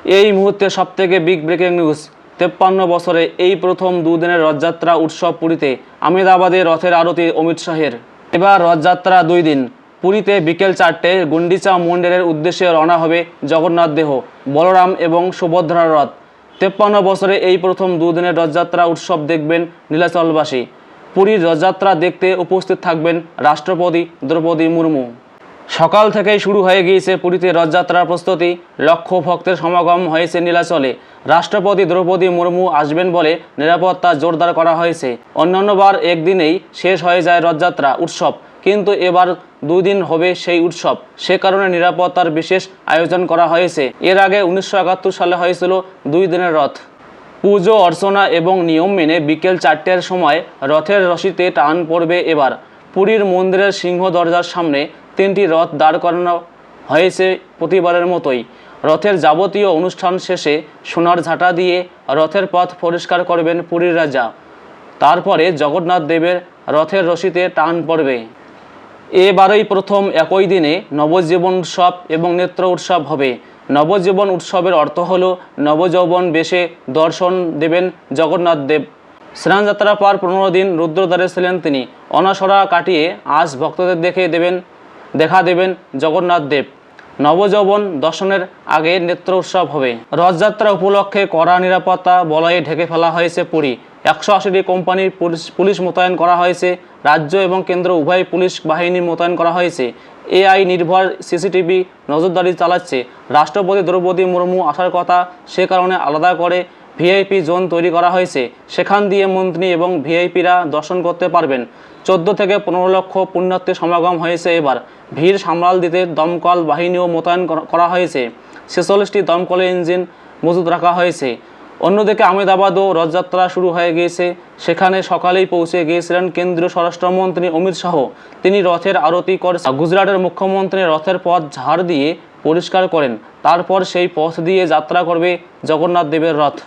এই মুহূর্তে সবথেকে বিগ ব্রেকিং নিউজ, 53 বছরে এই প্রথম দুদিনের রথযাত্রা উৎসব পুরীতে। আহমেদাবাদে রথের আরতি অমিত শাহের। এবার রথযাত্রা 2 দিন। পুরীতে বিকেল 4টায় গুন্ডিচা মন্দিরের উদ্দেশ্যে রওনা হবে জগন্নাথ দেহ, বলরাম এবং সুভদ্রার রথ। 53 বছরে এই প্রথম দুদিনের রথযাত্রা উৎসব দেখবেন নীলাচলবাসী। পুরীর রথযাত্রা দেখতে উপস্থিত থাকবেন রাষ্ট্রপতি দ্রৌপদী মুর্মু। সকাল থেকেই শুরু হয়ে গিয়েছে পুরীতে রথযাত্রার প্রস্তুতি। লক্ষ ভক্তের সমাগম হয়েছে নীলাচলে। রাষ্ট্রপতি দ্রৌপদী মুর্মু আসবেন বলে নিরাপত্তা জোরদার করা হয়েছে। অন্যান্যবার একদিনেই শেষ হয়ে যায় রথযাত্রা উৎসব, কিন্তু এবার 2 দিন হবে সেই উৎসব। সে কারণে নিরাপত্তার বিশেষ আয়োজন করা হয়েছে। এর আগে 1971 সালে হয়েছিল 2 দিনের রথ। পুজো অর্চনা এবং নিয়ম মেনে বিকেল 4টার সময় রথের রশিতে টান পড়বে। এবার পুরীর মন্দিরের সিংহ দরজার সামনে 3টি রথ দাঁড় করানো হয়েছে প্রতিবারের মতোই। রথের যাবতীয় অনুষ্ঠান শেষে সোনার ঝাঁটা দিয়ে রথের পথ পরিষ্কার করবেন পুরীর রাজা। তারপরে জগন্নাথ দেবের রথের রশিতে টান পড়বে। এবারই প্রথম একই দিনে নবজীবন উৎসব এবং নেত্র উৎসব হবে। নবজীবন উৎসবের অর্থ হল নবযৌবন বেশে দর্শন দেবেন জগন্নাথ দেব। স্নানযাত্রার পর 15 দিন রুদ্রদ্বারে ছিলেন তিনি। অনাসরা কাটিয়ে আজ ভক্তদের দেখা দেবেন জগন্নাথ দেব। নবযৌবন দর্শনের আগে নেত্র উৎসব হবে। রথযাত্রা উপলক্ষে কড়া নিরাপত্তা বলয়ে ঢেকে ফেলা হয়েছে পুরী। 180টি কোম্পানির পুলিশ মোতায়েন করা হয়েছে। রাজ্য এবং কেন্দ্র উভয় পুলিশ বাহিনী মোতায়েন করা হয়েছে। এআই নির্ভর সিসিটিভি নজরদারি চালাচ্ছে। রাষ্ট্রপতি দ্রৌপদী মুর্মু আসার কথা, সে কারণে আলাদা করে ভিআইপি জোন তৈরি করা হয়েছে। সেখান দিয়ে মন্ত্রী এবং ভিআইপিরা দর্শন করতে পারবেন। 14 থেকে 15 লক্ষ পুণ্যার্থী সমাগম হয়েছে। এবার ভিড় সামাল দিতে দমকল বাহিনীও মোতায়েন করা হয়েছে। 46টি দমকলের ইঞ্জিন মজুত রাখা হয়েছে। অন্যদিকে আহমেদাবাদও রথযাত্রা শুরু হয়ে গিয়েছে। সেখানে সকালেই পৌঁছে গিয়েছিলেন কেন্দ্রীয় স্বরাষ্ট্রমন্ত্রী অমিত শাহ। তিনি রথের আরতি করেন। গুজরাটের মুখ্যমন্ত্রী রথের পথ ঝাড় দিয়ে পরিষ্কার করেন। তারপর সেই পথ দিয়ে যাত্রা করবে জগন্নাথ দেবের রথ।